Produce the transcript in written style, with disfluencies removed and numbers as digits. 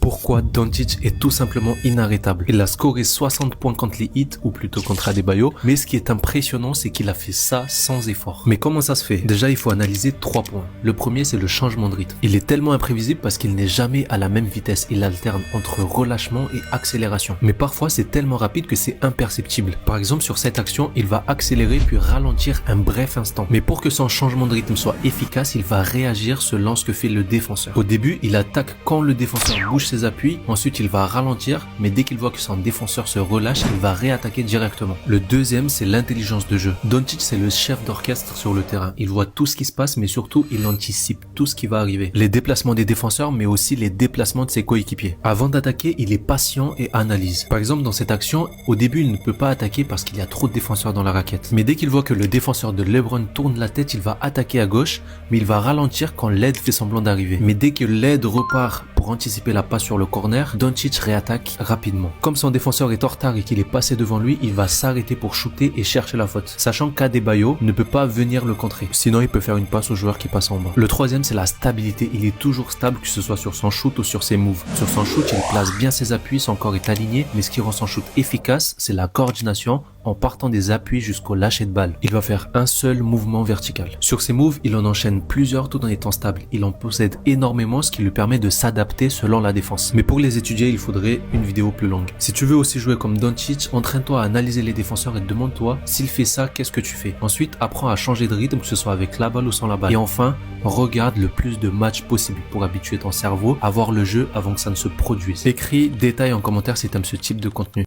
pourquoi Doncic est tout simplement inarrêtable. Il a scoré 60 points contre les Heat, ou plutôt contre Adebayo, mais ce qui est impressionnant, c'est qu'il a fait ça sans effort. Mais comment ça se fait? Déjà, il faut analyser 3 points. Le premier, c'est le changement de rythme. Il est tellement imprévisible parce qu'il n'est jamais à la même vitesse. Il alterne entre relâchement et accélération. Mais parfois, c'est tellement rapide que c'est imperceptible. Par exemple, sur cette action, il va accélérer puis ralentir un bref instant. Mais pour que son changement de rythme soit efficace, il va réagir selon ce que fait le défenseur. Au début, il attaque quand le défenseur bouge ses appuis. Ensuite, il va ralentir, mais dès qu'il voit que son défenseur se relâche, il va réattaquer directement. Le deuxième, c'est l'intelligence de jeu. Doncic, c'est le chef d'orchestre sur le terrain. Il voit tout ce qui se passe, mais surtout, il anticipe tout ce qui va arriver. Les déplacements des défenseurs, mais aussi les déplacements de ses coéquipiers. Avant d'attaquer, il est patient et analyse. Par exemple, dans cette action, au début, il ne peut pas attaquer parce qu'il y a trop de défenseurs dans la raquette. Mais dès qu'il voit que le défenseur de LeBron tourne la tête, il va attaquer à gauche, mais il va ralentir quand l'aide fait semblant d'arriver. Mais dès que l'aide repart pour anticiper la passe sur le corner, Doncic réattaque rapidement. Comme son défenseur est en retard et qu'il est passé devant lui, il va s'arrêter pour shooter et chercher la faute, sachant qu'Adebayo ne peut pas venir le contrer. Sinon, il peut faire une passe au joueur qui passe en bas. Le troisième, c'est la stabilité. Il est toujours stable, que ce soit sur son shoot ou sur ses moves. Sur son shoot, il place bien ses appuis, son corps est aligné, mais ce qui rend son shoot efficace, c'est la coordination en partant des appuis jusqu'au lâcher de balle. Il va faire un seul mouvement vertical. Sur ses moves, il en enchaîne plusieurs tout en étant stable. Il en possède énormément, ce qui lui permet de s'adapter selon la défense. Mais pour les étudier, il faudrait une vidéo plus longue. Si tu veux aussi jouer comme Doncic, entraîne-toi à analyser les défenseurs et demande-toi s'il fait ça, qu'est-ce que tu fais. Ensuite, apprends à changer de rythme, que ce soit avec la balle ou sans la balle. Et enfin, regarde le plus de matchs possible pour habituer ton cerveau à voir le jeu avant que ça ne se produise. Écris détail en commentaire si tu aimes ce type de contenu.